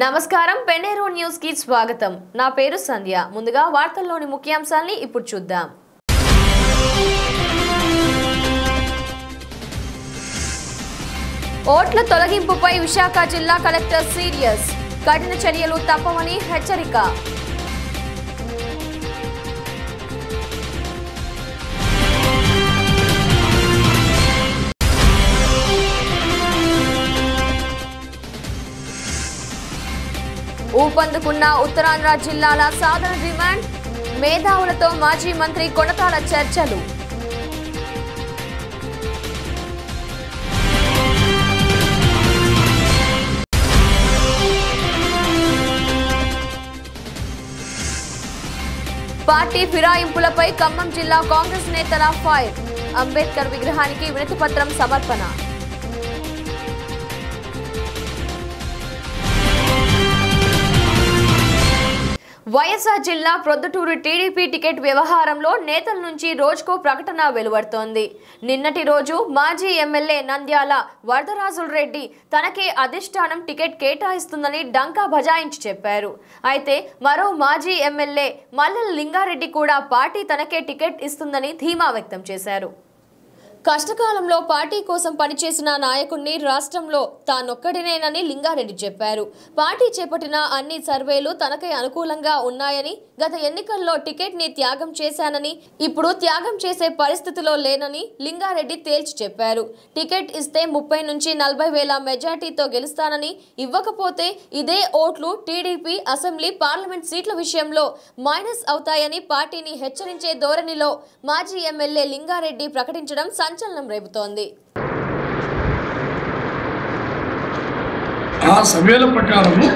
నమస్కారం పెనేరు న్యూస్ కి స్వాగతం నా పేరు సంధ్య ముందుగా వార్తల్లోని ముఖ్యాంశాలను ఇప్పుడు చూద్దాం ఓట్ల తొలగింపుపై విశాఖ జిల్లా కలెక్టర్ సీరియస్ కఠిన చర్యలు తప్పవని హెచ్చరిక ఊపందుకున్న ఉత్తరాంధ్ర జిల్లాల సాధన డిమాండ్ మేధావులతో మాజీ మంత్రి కొనతాల చర్చలు పార్టీ ఫిరాయింపులపై ఖమ్మం జిల్లా కాంగ్రెస్ నేతల ఫైర్ అంబేద్కర్ విగ్రహానికి వినతిపత్రం సమర్పణ వైఎస్ఆర్ జిల్లా ప్రొద్దుటూరు టీడీపీ టికెట్ వ్యవహారంలో నేతల నుంచి రోజుకో ప్రకటన వెలువడుతోంది. నిన్నటి రోజు మాజీ ఎమ్మెల్యే నంద్యాల వరదరాజుల రెడ్డి తనకే అధిష్టానం టికెట్ కేటాయిస్తుందని డంకా బజాయించి చెప్పారు. అయితే మరో మాజీ ఎమ్మెల్యే మల్లెల లింగారెడ్డి కూడా పార్టీ తనకే టికెట్ ఇస్తుందని ధీమా వ్యక్తం చేశారు. కష్టకాలంలో పార్టీ కోసం పనిచేసిన నాయకుడిని రాష్ట్రంలో తానొక్కడినేనని లింగారెడ్డి చెప్పారు. పార్టీ చేపట్టిన అన్ని సర్వేలు తనకై అనుకూలంగా ఉన్నాయని, గత ఎన్నికల్లో టికెట్ ని త్యాగం చేశానని, ఇప్పుడు త్యాగం చేసే పరిస్థితిలో లేనని లింగారెడ్డి తేల్చి చెప్పారు. టికెట్ ఇస్తే 30 నుంచి 40 వేల మెజార్టీతో గెలుస్తానని, ఇవ్వకపోతే ఇదే ఓట్లు టీడీపీ అసెంబ్లీ పార్లమెంట్ సీట్ల విషయంలో మైనస్ అవుతాయని పార్టీని హెచ్చరించే ధోరణిలో మాజీ ఎమ్మెల్యే లింగారెడ్డి ప్రకటించడం సంచలనం రేపుతోంది. ఆ సర్వేల ప్రకారము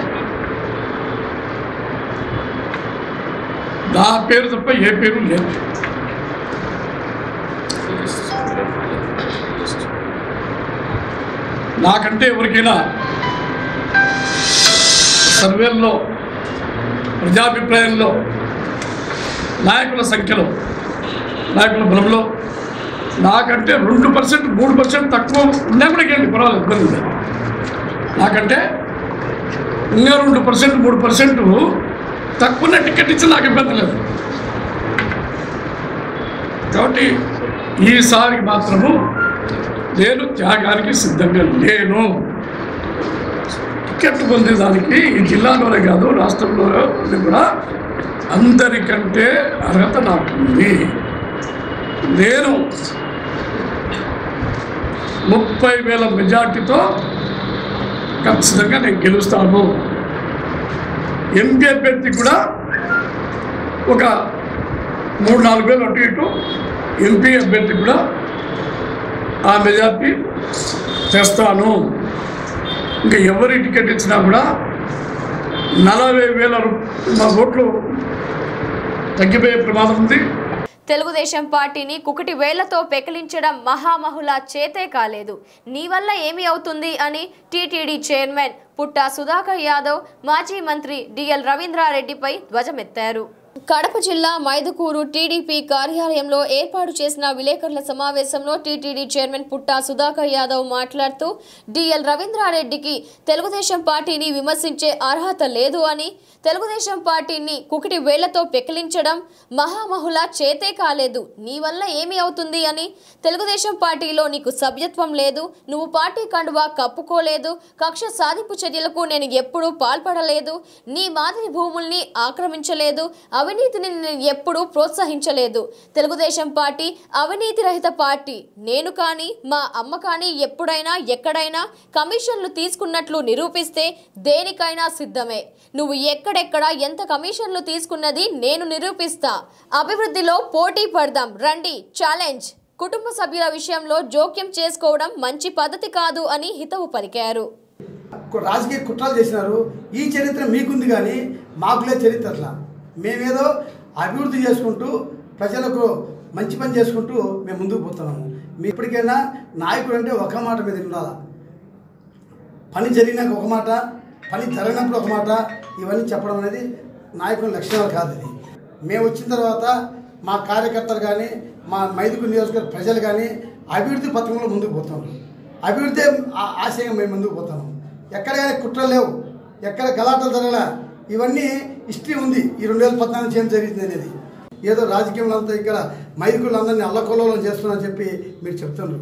నా పేరు తప్ప ఏ పేరు లేదు. నాకంటే ఎవరికైనా సర్వేల్లో ప్రజాభిప్రాయంలో నాయకుల సంఖ్యలో నాయకుల బలంలో నాకంటే 2% 3% తక్కువ ఉన్నా కూడా గెండి పర్వాలేదు, ఇబ్బంది లేదు. నాకంటే ఇంకా 2% 3% తక్కువ టికెట్ ఇచ్చి నాకు ఇబ్బంది లేదు. కాబట్టి ఈసారి మాత్రము నేను త్యాగానికి సిద్ధంగా లేను. టికెట్ పొందేదానికి ఈ జిల్లాలోనే కాదు రాష్ట్రంలో కూడా అందరికంటే అర్హత నాకుంది. నేను 30,000 మెజార్టీతో ఖచ్చితంగా నేను గెలుస్తాను. ఎంపీ అభ్యర్థి కూడా ఒక 3-4 వేలు అటు ఇటు ఎంపీ అభ్యర్థి కూడా ఆ మెజార్టీ తెస్తాను. ఇంకా ఎవరి టికెట్ ఇచ్చినా కూడా 40,000 ఓట్లు తగ్గిపోయే ప్రమాదం ఉంది. తెలుగుదేశం పార్టీని కుకటి వేళ్లతో పెకిలించడం మహామహుల చేతే కాలేదు. నీ వల్ల ఏమి అవుతుంది అని టీటీడీ చైర్మన్ పుట్టా సుధాకర్ యాదవ్ మాజీ మంత్రి డిఎల్ రవీంద్రారెడ్డిపై ధ్వజమెత్తారు. కడప జిల్లా మైదుకూరు టీడీపీ కార్యాలయంలో ఏర్పాటు చేసిన విలేకరుల సమావేశంలో టీటీడీ చైర్మన్ పుట్టా సుధాకర్ యాదవ్ మాట్లాడుతూ డిఎల్ రవీంద్రారెడ్డికి తెలుగుదేశం పార్టీని విమర్శించే అర్హత లేదు అని, తెలుగుదేశం పార్టీని కుకటి వేళ్లతో పెకిలించడం మహామహుల చేతే కాలేదు. నీ వల్ల ఏమి అవుతుంది అని, తెలుగుదేశం పార్టీలో నీకు సభ్యత్వం లేదు, నువ్వు పార్టీ కండువా కప్పుకోలేదు, కక్ష సాధింపు చర్యలకు నేను ఎప్పుడూ పాల్పడలేదు, నీ మాదిరి భూముల్ని ఆక్రమించలేదు, అవినీతిని నేను ఎప్పుడూ ప్రోత్సహించలేదు. తెలుగుదేశం పార్టీ అవినీతి రహిత పార్టీ. నేను కానీ మా అమ్మ కానీ ఎప్పుడైనా ఎక్కడైనా కమిషన్లు తీసుకున్నట్లు నిరూపిస్తే దేనికైనా సిద్ధమే. నువ్వు ఎక్కడెక్కడ ఎంత కమిషన్లు తీసుకున్నది నేను నిరూపిస్తా. అభివృద్ధిలో పోటీ పడదాం రండి, ఛాలెంజ్. కుటుంబ సభ్యుల విషయంలో జోక్యం చేసుకోవడం మంచి పద్ధతి కాదు అని హితవు పలికారు. రాజకీయ కుట్రలు చేసినారు. ఈ చరిత్ర మీకుంది కానీ మాకులే చరిత్ర. అట్లా మేమేదో అభివృద్ధి చేసుకుంటూ ప్రజలకు మంచి పని చేసుకుంటూ మేము ముందుకు పోతున్నాము. మీ ఇప్పటికైనా నాయకుడు అంటే ఒక మాట మీద ఉండాలా. పని జరిగినాక ఒక మాట, పని జరిగినప్పుడు ఒక మాట, ఇవన్నీ చెప్పడం అనేది నాయకుని లక్షణాలు కాదు. ఇది మేము వచ్చిన తర్వాత మా కార్యకర్తలు కానీ మా మైదుకూరు నియోజకవర్గ ప్రజలు కానీ అభివృద్ధి పథకంలో ముందుకు పోతున్నాం. అభివృద్ధి ఆశయంగా మేము ముందుకు పోతున్నాం. ఎక్కడైనా కుట్రలు లేవు. ఎక్కడ గలాటలు జరగలే. ఇవన్నీ హిస్టరీ ఉంది. ఈ 2014 నుంచి ఏం జరిగింది అనేది. ఏదో రాజకీయంలో అంతా ఇక్కడ మైకులందరినీ అల్లకొల్లోలం చేస్తున్నారని చెప్పి మీరు చెప్తున్నారు.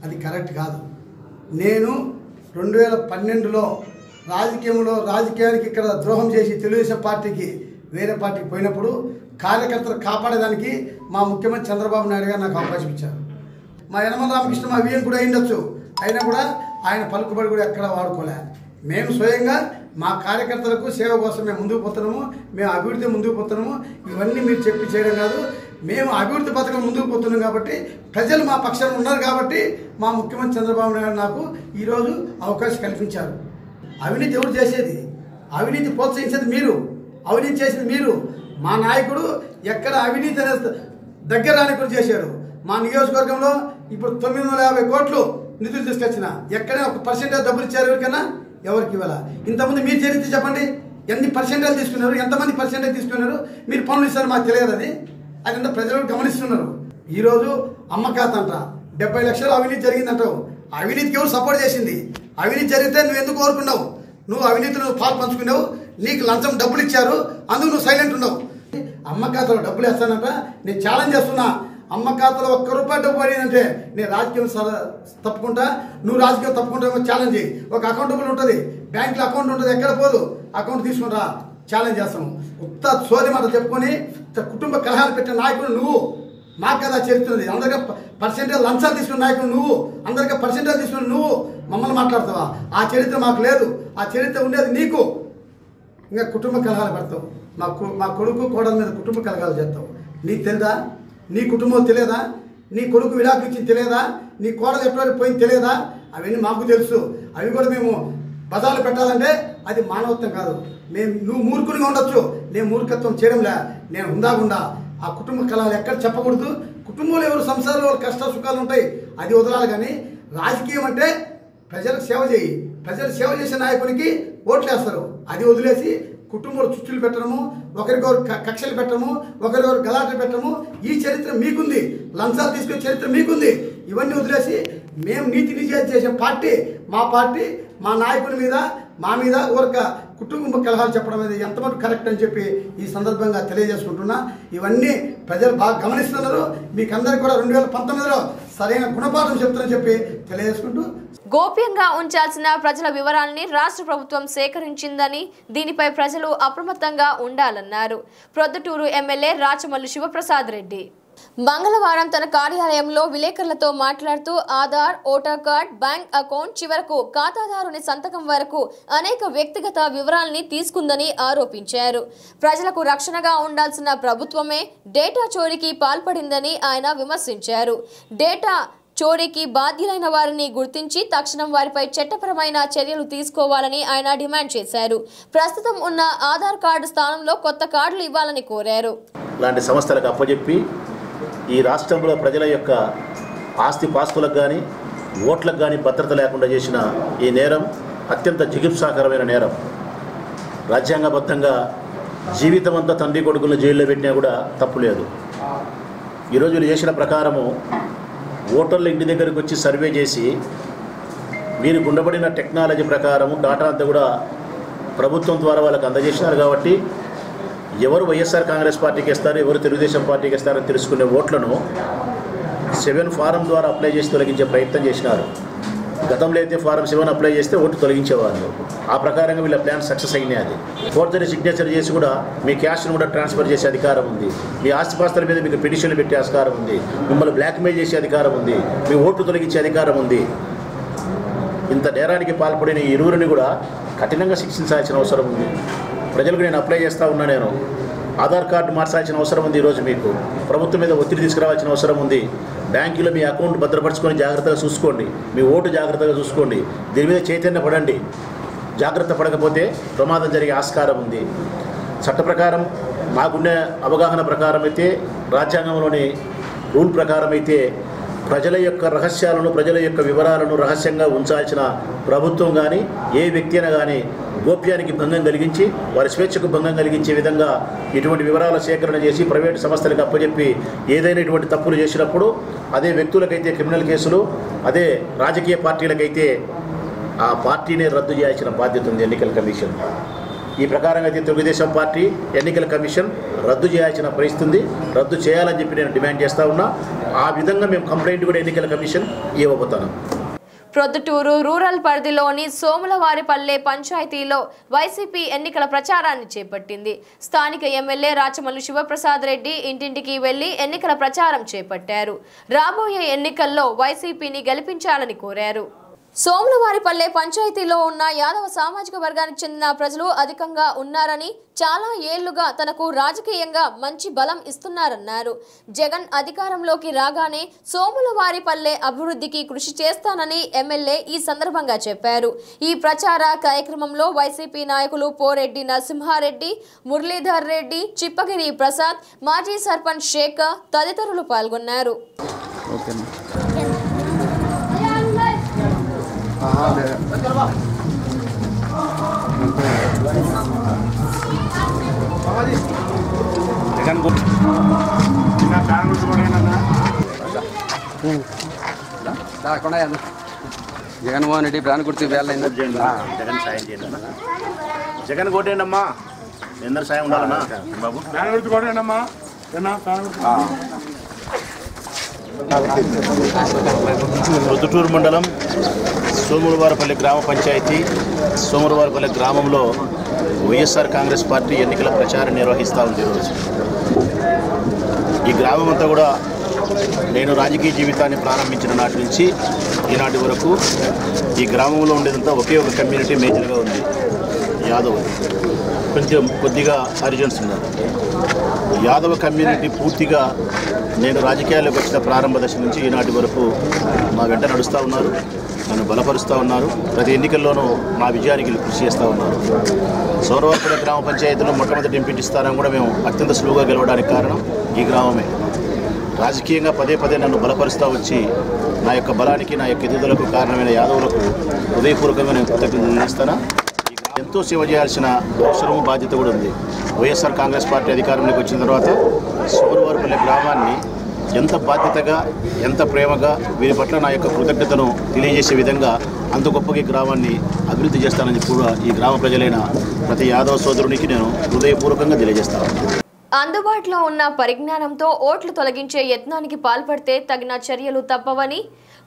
అది కరెక్ట్ కాదు. నేను 2012లో రాజకీయానికి ఇక్కడ ద్రోహం చేసి తెలుగుదేశం పార్టీకి వేరే పార్టీకి పోయినప్పుడు కార్యకర్తలు కాపాడేదానికి మా ముఖ్యమంత్రి చంద్రబాబు నాయుడు గారు నాకు అవకాశం ఇచ్చారు. మా యనమల రామకృష్ణ మా విఎం కూడా అయిండొచ్చు, అయినా కూడా ఆయన పలుకుబడి కూడా ఎక్కడ వాడుకోలే. మేము స్వయంగా మా కార్యకర్తలకు సేవ కోసం మేము ముందుకు పోతున్నాము, మేము అభివృద్ధి ముందుకు పోతున్నాము. ఇవన్నీ మీరు చెప్పి చేయడం కాదు, మేము అభివృద్ధి పథకం ముందుకు పోతున్నాం కాబట్టి ప్రజలు మా పక్షాన ఉన్నారు కాబట్టి మా ముఖ్యమంత్రి చంద్రబాబు నాయుడు నాకు ఈరోజు అవకాశం కల్పించారు. అవినీతి ఎవరు చేసేది? అవినీతి ప్రోత్సహించేది మీరు, అవినీతి చేసేది మీరు. మా నాయకుడు ఎక్కడ అవినీతి అనే దగ్గర రానికుడు చేశాడు. మా నియోజకవర్గంలో ఇప్పుడు 950 కోట్లు నిధులు తీసుకొచ్చిన ఎక్కడైనా 1% డబ్బులు ఇచ్చారు ఎవరికైనా? ఎవరికి ఇవ్వాల? ఇంతకుముందు మీరు చరిత్ర చెప్పండి, ఎన్ని పర్సెంటేజ్ తీసుకున్నారు, ఎంతమంది పర్సెంటేజ్ తీసుకున్నారు, మీరు పనులు ఇస్తారు మాకు తెలియదు. అదంతా ప్రజలు గమనిస్తున్నారు. ఈరోజు అమ్మకాత అంట 70 లక్షలు అవినీతి జరిగిందంటావు. అవినీతికి ఎవరు సపోర్ట్ చేసింది? అవినీతి జరిగితే నువ్వు ఎందుకు కోరుకున్నావు? నువ్వు అవినీతిలో పాలు పంచుకున్నావు, నీకు లంచం డబ్బులు ఇచ్చారు, అందుకు నువ్వు సైలెంట్ ఉన్నావు. అమ్మ ఖాతాలో డబ్బులు వేస్తానంట. నేను ఛాలెంజ్ చేస్తున్నా, అమ్మ ఖాతాలో ₹1 డబ్బు పడిందంటే నేను రాజకీయం తప్పుకుంటా, నువ్వు రాజకీయం తప్పుకుంటా. ఛాలెంజ్ చేయి. ఒక అకౌంటబుల్ ఉంటుంది, బ్యాంకులో అకౌంట్ ఉంటుంది, ఎక్కడ పోదు, అకౌంట్ తీసుకుంటా. ఛాలెంజ్ చేస్తాము. ఉత్త సోది మాట చెప్పుకొని కుటుంబ కలహాలు పెట్టిన నాయకుడు నువ్వు. మాకు కదా చరిత్రది. అందరికీ పర్సెంటేజ్ లంచాలు తీసుకున్న నాయకుడు నువ్వు, అందరికీ పర్సెంటేజ్ తీసుకున్న నువ్వు మమ్మల్ని మాట్లాడతావా? ఆ చరిత్ర మాకు లేదు. ఆ చరిత్ర ఉండేది నీకు. ఇంకా కుటుంబ కలహాలు పెడతావు. మా కొడుకు కోడల మీద కుటుంబ కలహాలు చేస్తావు. నీకు తెలియదా? నీ కుటుంబం తెలియదా? నీ కొడుకు విడాకులు ఇచ్చింది తెలియదా? నీ కోడలు ఎప్పటివరకు పోయింది తెలియదా? అవన్నీ మాకు తెలుసు. అవి కూడా మేము బజార్లు పెట్టాలంటే అది మానవత్వం కాదు. నువ్వు మూర్ఖునిగా ఉండొచ్చు, నేను మూర్ఖత్వం చేయడంలే. నేను ఉందాగుండా ఆ కుటుంబ కలహాలు ఎక్కడ చెప్పకూడదు. కుటుంబంలో ఎవరు సంసారంలో వాళ్ళ కష్ట సుఖాలు ఉంటాయి, అది వదలాలి. కానీ రాజకీయం అంటే ప్రజలకు సేవ చేయి. ప్రజలు సేవ చేసే నాయకునికి ఓట్లు వేస్తారు. అది వదిలేసి కుటుంబంలో చుచ్చులు పెట్టడము, ఒకరికొకరు కక్షలు పెట్టడము, ఒకరికొకరు గలాటలు పెట్టడము, ఈ చరిత్ర మీకుంది. లంచాలు తీసుకునే చరిత్ర మీకుంది. ఇవన్నీ వదిలేసి మేము నీతి నిజాయితీ చేసే పార్టీ మా పార్టీ. మా నాయకుడి మీద మా మీద ఒక కుటుంబ కలహాలు చెప్పడం అనేది ఎంతవరకు కరెక్ట్ అని చెప్పి ఈ సందర్భంగా తెలియజేసుకుంటున్నా. ఇవన్నీ ప్రజలు బాగా గమనిస్తున్నారు. మీకు అందరికీ కూడా 2019లో సరైన గుణపాఠం చెప్తారని చెప్పి తెలియజేసుకుంటూ, గోప్యంగా ఉంచాల్సిన ప్రజల వివరాల్ని రాష్ట్ర ప్రభుత్వం సేకరించిందని, దీనిపై ప్రజలు అప్రమత్తంగా ఉండాలన్నారు ప్రొద్దుటూరు ఎమ్మెల్యే రాచమల్లు శివప్రసాద్ రెడ్డి. మంగళవారం తన కార్యాలయంలో విలేకరులతో మాట్లాడుతూ Aadhaar, voter card, bank account, చివరకు ఖాతాదారుని సంతకం వరకు అనేక వ్యక్తిగత వివరాల్ని తీసుకుందని ఆరోపించారు. ప్రజలకు రక్షణగా ఉండాల్సిన ప్రభుత్వమే డేటా చోరీకి పాల్పడిందని ఆయన విమర్శించారు. డేటా చోరీకి బాధ్యులైన వారిని గుర్తించి తక్షణం వారిపై చట్టపరమైన చర్యలు తీసుకోవాలని ఆయన డిమాండ్ చేశారు. ప్రస్తుతం ఉన్న ఆధార్ కార్డు స్థానంలో కొత్త కార్డులు ఇవ్వాలని కోరారు. ఇలాంటి సంస్థలకు అప్పచెప్పి ఈ రాష్ట్రంలో ప్రజల యొక్క ఆస్తిపాస్తులకు కానీ ఓట్లకు కానీ భద్రత లేకుండా చేసిన ఈ నేరం అత్యంత జిగుప్సాకరమైన నేరం. రాజ్యాంగబద్ధంగా జీవితం అంతా తండ్రి కొడుకులను జైల్లో పెట్టినా కూడా తప్పు లేదు. ఈరోజు వీళ్ళు చేసిన ప్రకారము ఓటర్ల ఇంటి దగ్గరికి వచ్చి సర్వే చేసి వీరికి ఉండబడిన టెక్నాలజీ ప్రకారము డాటా అంతా కూడా ప్రభుత్వం ద్వారా వాళ్ళకి అందజేసినారు. కాబట్టి ఎవరు వైఎస్ఆర్ కాంగ్రెస్ పార్టీకి ఇస్తారు, ఎవరు తెలుగుదేశం పార్టీకి ఇస్తారని తెలుసుకునే ఓట్లను 7 ఫారం ద్వారా అప్లై చేసి తొలగించే ప్రయత్నం చేసినారు. గతంలో అయితే ఫారం 7 అప్లై చేస్తే ఓటు తొలగించేవాళ్ళు. ఆ ప్రకారంగా వీళ్ళ ప్లాన్ సక్సెస్ అయినాయి. అది ఫోర్జరీ సిగ్నేచర్ చేసి కూడా మీ క్యాష్ను కూడా ట్రాన్స్ఫర్ చేసే అధికారం ఉంది. మీ ఆస్తిపాస్తుల మీద మీకు పిటిషన్లు పెట్టే అధికారం ఉంది. మిమ్మల్ని బ్లాక్మెయిల్ చేసే అధికారం ఉంది. మీ ఓటు తొలగించే అధికారం ఉంది. ఇంత నేరానికి పాల్పడిన ఈ ఇరువురిని కూడా కఠినంగా శిక్షించాల్సిన అవసరం ఉంది. ప్రజలకు నేను అప్లై చేస్తూ ఉన్నా, నేను ఆధార్ కార్డు మార్చాల్సిన అవసరం ఉంది. ఈరోజు మీకు ప్రభుత్వం మీద ఒత్తిడి తీసుకురావాల్సిన అవసరం ఉంది. బ్యాంకులో మీ అకౌంట్ భద్రపరుచుకొని జాగ్రత్తగా చూసుకోండి. మీ ఓటు జాగ్రత్తగా చూసుకోండి. దీని మీద చైతన్య పడండి. జాగ్రత్త పడకపోతే ప్రమాదం జరిగే ఆస్కారం ఉంది. చట్ట ప్రకారం మాకుండే అవగాహన ప్రకారం అయితే, రాజ్యాంగంలోని రూల్ ప్రకారం అయితే ప్రజల యొక్క రహస్యాలను, ప్రజల యొక్క వివరాలను రహస్యంగా ఉంచాల్సిన ప్రభుత్వం కానీ ఏ వ్యక్తి అయినా కానీ గోప్యానికి భంగం కలిగించి వారి స్వేచ్ఛకు భంగం కలిగించే విధంగా ఇటువంటి వివరాల సేకరణ చేసి ప్రైవేటు సంస్థలకు అప్పచెప్పి ఏదైనా ఇటువంటి తప్పులు చేసినప్పుడు అదే వ్యక్తులకైతే క్రిమినల్ కేసులు, అదే రాజకీయ పార్టీలకైతే ఆ పార్టీనే రద్దు చేయాల్సిన బాధ్యత ఉంది ఎన్నికల కమిషన్. ఈ ప్రకారంగా అయితే తెలుగుదేశం పార్టీ ఎన్నికల కమిషన్ రద్దు చేయాల్సిన పరిస్థితి ఉంది. రద్దు చేయాలని చెప్పి నేను డిమాండ్ చేస్తూ ఉన్నా. ఆ విధంగా మేము కంప్లైంట్ కూడా ఎన్నికల కమిషన్ ఇవ్వబోతున్నాం. ప్రొద్దుటూరు రూరల్ పరిధిలోని సోములవారిపల్లె పంచాయతీలో వైసీపీ ఎన్నికల ప్రచారాన్ని చేపట్టింది. స్థానిక ఎమ్మెల్యే రాచమల్లు శివప్రసాద్ రెడ్డి ఇంటింటికి వెళ్లి ఎన్నికల ప్రచారం చేపట్టారు. రాబోయే ఎన్నికల్లో వైసీపీని గెలిపించాలని కోరారు. సోములవారిపల్లె పంచాయతీలో ఉన్న యాదవ సామాజిక వర్గానికి చెందిన ప్రజలు అధికంగా ఉన్నారని, చాలా ఏళ్లుగా తనకు రాజకీయంగా మంచి బలం ఇస్తున్నారన్నారు. జగన్ అధికారంలోకి రాగానే సోములవారిపల్లె అభివృద్ధికి కృషి చేస్తానని ఎమ్మెల్యే ఈ సందర్భంగా చెప్పారు. ఈ ప్రచార కార్యక్రమంలో వైసీపీ నాయకులు పోరెడ్డి నరసింహారెడ్డి, మురళీధర్ రెడ్డి, చిప్పగిరి ప్రసాద్, మాజీ సర్పంచ్ శేఖర్ తదితరులు పాల్గొన్నారు. జగన్మోహన్ రెడ్డి ప్రాణ గుర్తు జగన్ సాయం చేయండి. జగన్ కొట్టేయండమ్మా. ఎందరు సాయం ఉండాలన్నా బాబు. ప్రొద్దుటూరు మండలం సోములవారిపల్లి గ్రామ పంచాయతీ సోములవారిపల్లి గ్రామంలో వైఎస్ఆర్ కాంగ్రెస్ పార్టీ ఎన్నికల ప్రచారం నిర్వహిస్తూ ఉంది. ఈరోజు ఈ గ్రామం అంతా కూడా నేను రాజకీయ జీవితాన్ని ప్రారంభించిన నాటి నుంచి ఈనాటి వరకు ఈ గ్రామంలో ఉండేదంతా ఒకే ఒక కమ్యూనిటీ మేజర్గా ఉంది, యాదవ్. కొద్దిగా హరిజన్స్ ఉన్నారు. యాదవ కమ్యూనిటీ పూర్తిగా నేను రాజకీయాల్లోకి వచ్చిన ప్రారంభ దశ నుంచి ఈనాటి వరకు మా వెంట నడుస్తూ ఉన్నారు, నన్ను బలపరుస్తూ ఉన్నారు. ప్రతి ఎన్నికల్లోనూ మా విజయానికి కృషి చేస్తూ ఉన్నారు. సోమవారపల్లి గ్రామ పంచాయతీలో మొట్టమొదటి ఎంపీ స్థానం కూడా మేము అత్యంత సులువుగా గెలవడానికి కారణం ఈ గ్రామమే. రాజకీయంగా పదే పదే నన్ను బలపరుస్తూ వచ్చి నా యొక్క బలానికి, నా యొక్క ఎదుగుదలకు కారణమైన యాదవులకు హృదయపూర్వకంగా నేను కృతజ్ఞతలు చేస్తాను. ఎంతో సేవ చేయాల్సిన అవసరము, బాధ్యత కూడా ఉంది. వైఎస్ఆర్ కాంగ్రెస్ పార్టీ అధికారంలోకి వచ్చిన తర్వాత సోమవారపల్లి గ్రామాన్ని ఎంత బాధ్యతగా, ఎంత ప్రేమగా, వీరి పట్ల నా యొక్క కృతజ్ఞతను తెలియజేసే విధంగా అంత గొప్పగా ఈ గ్రామాన్ని అభివృద్ధి చేస్తానని కూడా ఈ గ్రామ ప్రజలైన ప్రతి యాదవ సోదరునికి నేను హృదయపూర్వకంగా తెలియజేస్తాను. అందుబాటులో ఉన్న పరిజ్ఞానంతో ఓట్లు తొలగించే యత్నానికి పాల్పడితే తగిన చర్యలు తప్పవని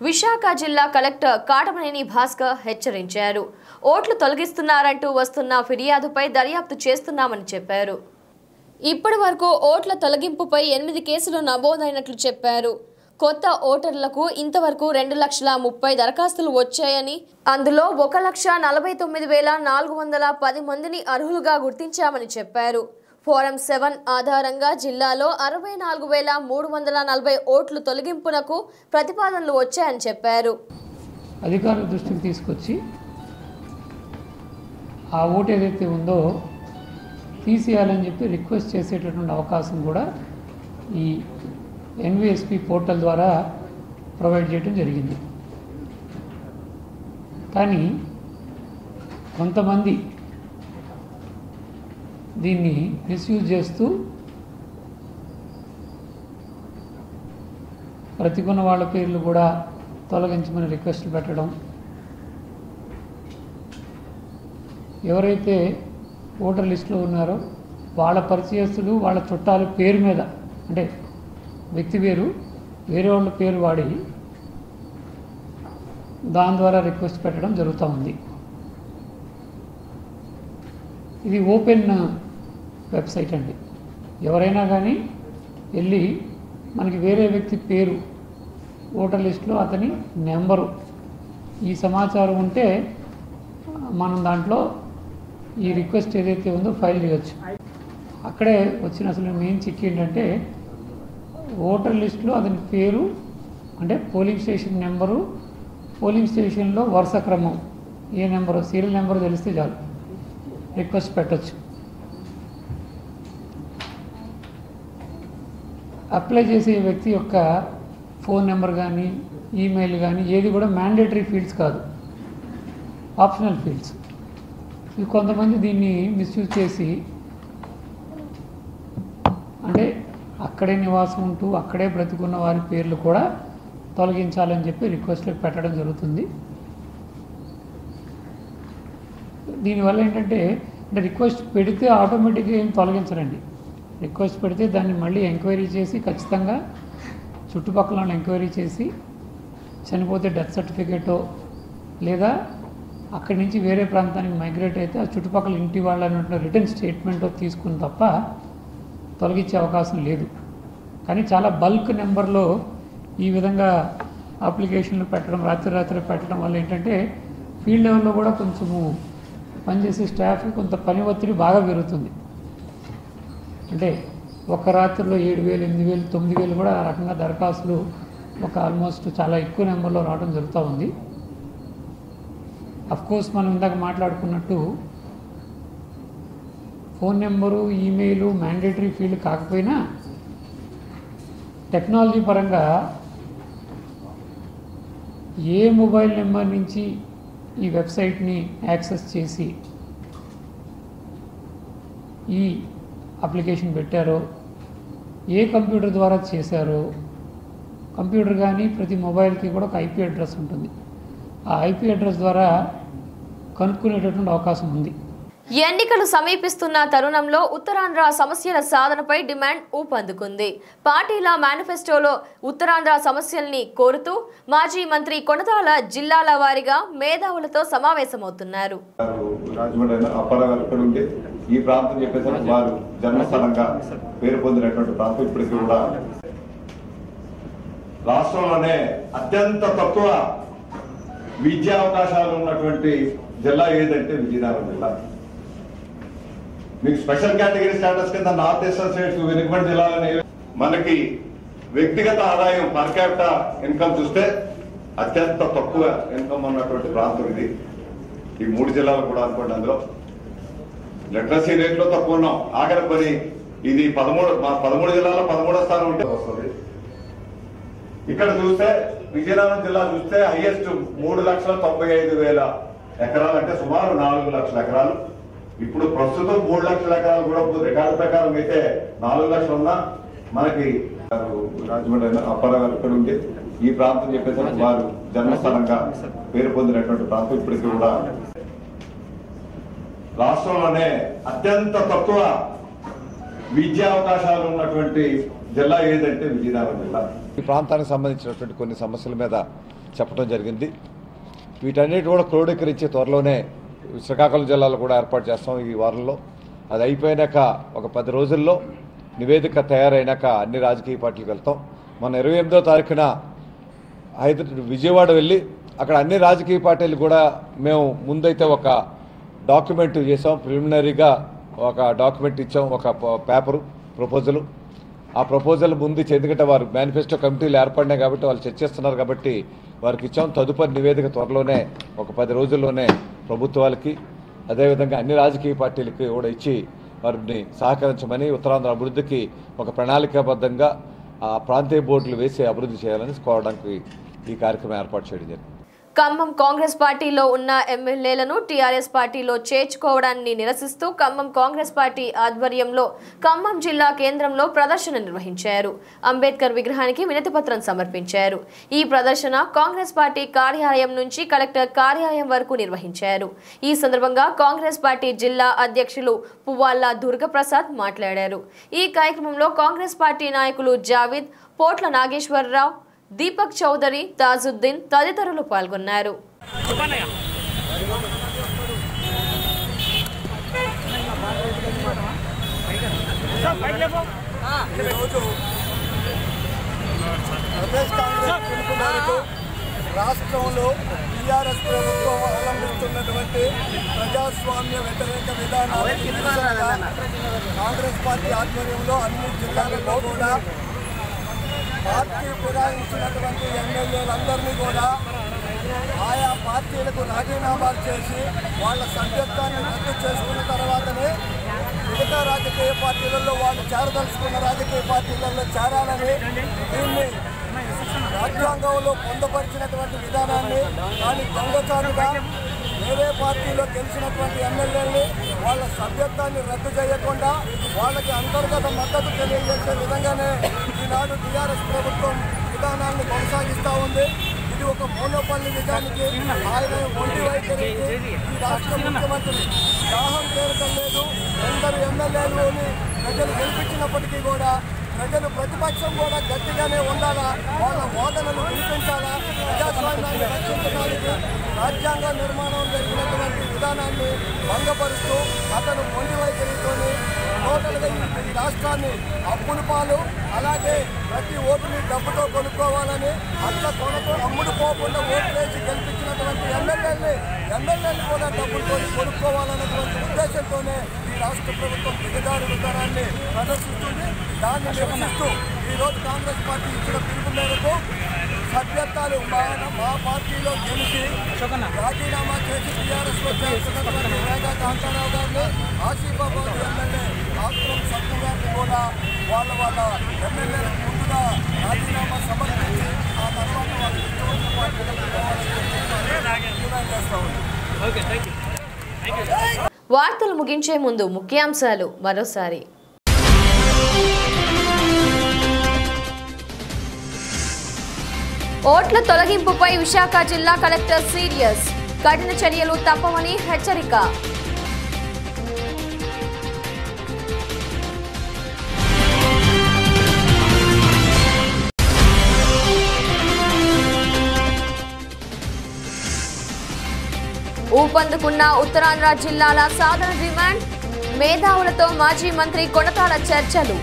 విశాఖ జిల్లా కలెక్టర్ కాటమనేని భాస్కర్ హెచ్చరించారు. ఓట్లు తొలగిస్తున్నారంటూ వస్తున్న ఫిర్యాదుపై దర్యాప్తు చేస్తున్నామని చెప్పారు. ఇప్పటి వరకు ఓట్ల తొలగింపుపై 8 కేసులు నమోదైనట్లు చెప్పారు. కొత్త ఓటర్లకు ఇంతవరకు 2,30,030 దరఖాస్తులు వచ్చాయని, అందులో 1,49,410 మందిని అర్హులుగా గుర్తించామని చెప్పారు. ఫారం 7 ఆధారంగా జిల్లాలో 64,340 ఓట్లు తొలగింపునకు ప్రతిపాదనలు వచ్చాయని చెప్పారు. అధికారుల దృష్టికి తీసుకొచ్చి ఆ ఓటు ఏదైతే ఉందో తీసేయాలని చెప్పి రిక్వెస్ట్ చేసేటటువంటి అవకాశం కూడా ఈ ఎన్విఎస్పి పోర్టల్ ద్వారా ప్రొవైడ్ చేయడం జరిగింది. కానీ కొంతమంది దీన్ని మిస్యూజ్ చేస్తూ బ్రతికున్న వాళ్ళ పేర్లు కూడా తొలగించమని రిక్వెస్ట్లు పెట్టడం, ఎవరైతే ఓటర్ లిస్టులో ఉన్నారో వాళ్ళ పరిచయస్తులు, వాళ్ళ చుట్టాల పేరు మీద, అంటే వ్యక్తి పేరు వేరే వాళ్ళ పేరు వాడి దాని ద్వారా రిక్వెస్ట్ పెట్టడం జరుగుతూ ఉంది. ఇది ఓపెన్ వెబ్సైట్ అండి. ఎవరైనా కానీ వెళ్ళి మనకి వేరే వ్యక్తి పేరు, ఓటర్ లిస్టులో అతని నెంబరు, ఈ సమాచారం ఉంటే మనం దాంట్లో ఈ రిక్వెస్ట్ ఏదైతే ఉందో ఫైల్ చేయొచ్చు. అక్కడే వచ్చిన అసలు మెయిన్ చిక్ ఏంటంటే ఓటర్ లిస్టులో అతని పేరు, అంటే పోలింగ్ స్టేషన్ నెంబరు, పోలింగ్ స్టేషన్లో వరుస క్రమం, ఏ నెంబరు, సీరియల్ నెంబరు తెలిస్తే చాలు రిక్వెస్ట్ పెట్టచ్చు. అప్లై చేసే వ్యక్తి యొక్క ఫోన్ నెంబర్ కానీ, ఈమెయిల్ కానీ ఏది కూడా మ్యాండేటరీ ఫీల్డ్స్ కాదు, ఆప్షనల్ ఫీల్డ్స్. ఇవి కొంతమంది దీన్ని మిస్యూజ్ చేసి, అంటే అక్కడే నివాసం ఉంటూ అక్కడే బ్రతికున్న వారి పేర్లు కూడా తొలగించాలని చెప్పి రిక్వెస్ట్లు పెట్టడం జరుగుతుంది. దీనివల్ల ఏంటంటే రిక్వెస్ట్ పెడితే ఆటోమేటిక్గా ఏం తొలగించరండి. రిక్వెస్ట్ పెడితే దాన్ని మళ్ళీ ఎంక్వైరీ చేసి ఖచ్చితంగా చుట్టుపక్కల వాళ్ళు ఎంక్వైరీ చేసి చనిపోతే డెత్ సర్టిఫికేటో లేదా అక్కడి నుంచి వేరే ప్రాంతానికి మైగ్రేట్ అయితే ఆ చుట్టుపక్కల ఇంటి వాళ్ళ రిటర్న్ స్టేట్మెంటో తీసుకుని తప్ప తొలగించే అవకాశం లేదు. కానీ చాలా బల్క్ నెంబర్లో ఈ విధంగా అప్లికేషన్లు పెట్టడం రాత్రి పెట్టడం వల్ల ఏంటంటే ఫీల్డ్ లెవెల్లో కూడా కొంచెము పనిచేసే స్టాఫ్ కొంత పని ఒత్తిడి బాగా పెరుగుతుంది. అంటే ఒక రాత్రిలో 7,000, 8,000, 9,000 కూడా ఆ రకంగా దరఖాస్తులు ఒక ఆల్మోస్ట్ చాలా ఎక్కువ నెంబర్లో రావడం జరుగుతూ ఉంది. అఫ్కోర్స్ మనం ఇందాక మాట్లాడుకున్నట్టు phone number, email mandatory field కాకపోయినా టెక్నాలజీ పరంగా ఏ మొబైల్ నెంబర్ నుంచి ఈ వెబ్సైట్ని యాక్సెస్ చేసి ఈ అప్లికేషన్ పెట్టారో, ఏ కంప్యూటర్ ద్వారా చేశారో, కంప్యూటర్ కానీ ప్రతి మొబైల్కి కూడా ఒక ఐపీ అడ్రస్ ఉంటుంది. ఆ ఐపీ అడ్రస్ ద్వారా కనుక్కునేటటువంటి అవకాశం ఉంది. ఎన్నికలు సమీపిస్తున్న తరుణంలో ఉత్తరాంధ్ర సమస్యల సాధనపై డిమాండ్ ఊపందుకుంది. పార్టీల మేనిఫెస్టోలో ఉత్తరాంధ్ర సమస్యల్ని కోరుతూ మాజీ మంత్రి కొనతాల జిల్లాల వారీగా మేధావులతో సమావేశమవుతున్నారు. ఈ ప్రాంతం చెప్పేసరికి వారు జన్మస్థలంగా పేరు పొందినటువంటి ప్రాంతం ఇప్పటికీ కూడా రాష్ట్రంలోనే అత్యంత తక్కువ విద్యా అవకాశాలు ఉన్నటువంటి జిల్లా ఏదంటే విజయనగరం జిల్లా. మీకు స్పెషల్ కేటగిరీ స్టేటస్ కింద నార్త్ ఈస్టర్న్ స్టేట్స్ వెనుకబడి జిల్లాలని మనకి వ్యక్తిగత ఆదాయం పర్ క్యాపిటల్ ఇన్కమ్ చూస్తే అత్యంత తక్కువ ఇన్కమ్ ఉన్నటువంటి ప్రాంతం ఇది. ఈ 3 జిల్లాలు కూడా అనుకోండి. అందులో లిటరసీ రేట్ లో తక్కువ ఉన్నాం. ఆఖరి పని ఇది 13 జిల్లాలో 13వ స్థానం ఉంటే వస్తుంది. ఇక్కడ చూస్తే విజయనగరం జిల్లా చూస్తే హైయెస్ట్ 3,95,000 ఎకరాలు, అంటే సుమారు 4 లక్షల ఎకరాలు. ఇప్పుడు ప్రస్తుతం 3 లక్షల ఎకరాలు కూడా రికార్డు ప్రకారం అయితే 4 లక్షలు ఉన్నా మనకి రాజమండ్రి అప్పారావు ఇక్కడ ఉంటే ఈ ప్రాంతం చెప్పేసరికి వారు జన్మస్థలంగా పేరు పొందినటువంటి ప్రాంతం ఇప్పటికీ కూడా రాష్ట్రంలోనే అత్యంత తక్కువ విద్యా అవకాశాలు ఉన్నటువంటి జిల్లా ఏదంటే విజయనగరం జిల్లా. ఈ ప్రాంతానికి సంబంధించినటువంటి కొన్ని సమస్యల మీద చెప్పడం జరిగింది. వీటన్నిటి కూడా క్రోడీకరించి త్వరలోనే శ్రీకాకుళం జిల్లాలో కూడా ఏర్పాటు చేస్తాం ఈ వారంలో. అది అయిపోయినాక ఒక 10 రోజుల్లో నివేదిక తయారైనాక అన్ని రాజకీయ పార్టీలకు వెళ్తాం. మన 28వ తారీఖున విజయవాడ వెళ్ళి అక్కడ అన్ని రాజకీయ పార్టీలు కూడా మేము ముందైతే ఒక డాక్యుమెంట్ చేసాం. ప్రిలిమినరీగా ఒక డాక్యుమెంట్ ఇచ్చాం, ఒక పేపరు ప్రపోజలు. ఆ ప్రపోజల్ ముందు ఎందుకంటే వారు మేనిఫెస్టో కమిటీలు ఏర్పడినాయి కాబట్టి వాళ్ళు చర్చిస్తున్నారు కాబట్టి వారికి ఇచ్చాం. తదుపరి నివేదిక త్వరలోనే ఒక 10 రోజుల్లోనే ప్రభుత్వాలకి అదేవిధంగా అన్ని రాజకీయ పార్టీలకి కూడా ఇచ్చి వారిని సహకరించమని, ఉత్తరాంధ్ర అభివృద్ధికి ఒక ప్రణాళికాబద్ధంగా ఆ ప్రాంతీయ బోర్డులు వేసి అభివృద్ధి చేయాలని కోరడానికి ఈ కార్యక్రమం ఏర్పాటు చేయడం జరిగింది. ఖమ్మం కాంగ్రెస్ పార్టీలో ఉన్న ఎమ్మెల్యేలను టీఆర్ఎస్ పార్టీలో చేర్చుకోవడాన్ని నిరసిస్తూ ఖమ్మం కాంగ్రెస్ పార్టీ ఆధ్వర్యంలో ఖమ్మం జిల్లా కేంద్రంలో ప్రదర్శన నిర్వహించారు. అంబేద్కర్ విగ్రహానికి వినతిపత్రం సమర్పించారు. ఈ ప్రదర్శన కాంగ్రెస్ పార్టీ కార్యాలయం నుంచి కలెక్టర్ కార్యాలయం వరకు నిర్వహించారు. ఈ సందర్భంగా కాంగ్రెస్ పార్టీ జిల్లా అధ్యక్షులు పువ్వాళ్ల దుర్గప్రసాద్ మాట్లాడారు. ఈ కార్యక్రమంలో కాంగ్రెస్ పార్టీ నాయకులు జావిద్, పోట్ల నాగేశ్వరరావు, దీపక్ చౌదరి, తాజుద్దీన్ తదితరులు పాల్గొన్నారు. రాష్ట్రంలో టీఆర్ఎస్ ప్రభుత్వం అవలంబిస్తున్నటువంటి ప్రజాస్వామ్య వ్యతిరేక విధానాలు కాంగ్రెస్ పార్టీ ఆధ్వర్యంలో అన్ని జిల్లాలలో కూడా పార్టీ ఫిరాయించినటువంటి ఎమ్మెల్యేలందరినీ కూడా ఆయా పార్టీలకు రాజీనామాలు చేసి వాళ్ళ సభ్యత్వాన్ని రద్దు చేసుకున్న తర్వాతనే మిగతా రాజకీయ పార్టీలలో వాళ్ళు చేరదలుచుకున్న రాజకీయ పార్టీలలో చేరాలని దీన్ని రాజ్యాంగంలో పొందుపరిచినటువంటి విధానాన్ని కానీ దొంగచాటుగా వేరే పార్టీలో గెలిచినటువంటి ఎమ్మెల్యేలని వాళ్ళ సభ్యత్వాన్ని రద్దు చేయకుండా వాళ్ళకి అంతర్గత మద్దతు తెలియజేసే విధంగానే ఈనాడు టీఆర్ఎస్ ప్రభుత్వం విధానాన్ని కొనసాగిస్తూ ఉంది. ఇది ఒక మోనోపల్లి నిజానికి ఆయన ఒంటి వైఖరికి ఈ రాష్ట్ర ముఖ్యమంత్రి దాహం తీరటం లేదు. ఎందరు ఎమ్మెల్యేలని ప్రజలు గెలిపించినప్పటికీ కూడా ప్రజలు ప్రతిపక్షం కూడా గట్టిగానే ఉండాలా, వాళ్ళ వాదనలు వినిపించాలా, ప్రజాస్వామ్యాన్ని రక్షించడానికి రాజ్యాంగ నిర్మాణం జరిగినటువంటి విధానాన్ని భంగపరుస్తూ అతను మొండి వైఖరితోని టోటల్గా ఈ రాష్ట్రాన్ని అప్పుల పాలు, అలాగే ప్రతి ఓటుని డబ్బుతో కొనుక్కోవాలని అట్లా అమ్ముడు పోకుండా ఓట్లు వేసి గెలిపించినటువంటి ఎమ్మెల్యేలు కూడా డబ్బులతో కొనుక్కోవాలన్నటువంటి ఉద్దేశంతోనే ఈ రాష్ట్ర ప్రభుత్వం దిగజారు విధానాన్ని ప్రదర్శిస్తుంది. దాన్ని నిరసిస్తూ ఈరోజు కాంగ్రెస్ పార్టీ ఇచ్చిన పిలుపు మేరకు సభ్యత్వాలు మా పార్టీలో గెలిచి రాజీనామా చేసి టీఆర్ఎస్లో చేస్తున్నటువంటి మేఘా కాంతారావు గారిని, ఆసిఫాబాద్ ఎమ్మెల్యే ఆక్రం సత్తు గారిని కూడా వాళ్ళ ఎమ్మెల్యేలకు ముందుగా రాజీనామా సమర్పించి ఆ తర్వాత వాళ్ళు ఇష్టమైన పార్టీలకు డిమాండ్ చేస్తూ ఉంది. వార్తలు ముగించే ముందు ముఖ్యాంశాలు మరోసారి. ఓట్ల తొలగింపుపై విశాఖ జిల్లా కలెక్టర్ సీరియస్, కఠిన చర్యలు తప్పవని హెచ్చరిక. ఊపందుకున్న ఉత్తరాంధ్ర జిల్లాల సాధన డిమాండ్, మేధావులతో మాజీ మంత్రి కొనతాల చర్చలు.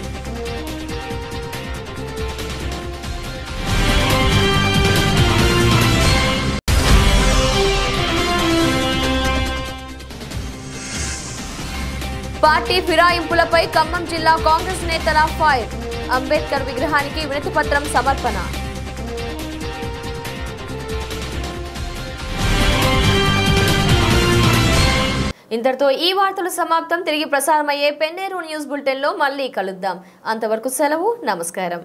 పార్టీ ఫిరాయింపులపై ఖమ్మం జిల్లా కాంగ్రెస్ నేతల ఫైర్, అంబేద్కర్ విగ్రహానికి వినతిపత్రం సమర్పణ. ఇంతటితో ఈ వార్తలు సమాప్తం. తిరిగి ప్రసారమయ్యే పెన్నేరు న్యూస్ బులెటిన్లో మళ్ళీ కలుద్దాం. అంతవరకు సెలవు, నమస్కారం.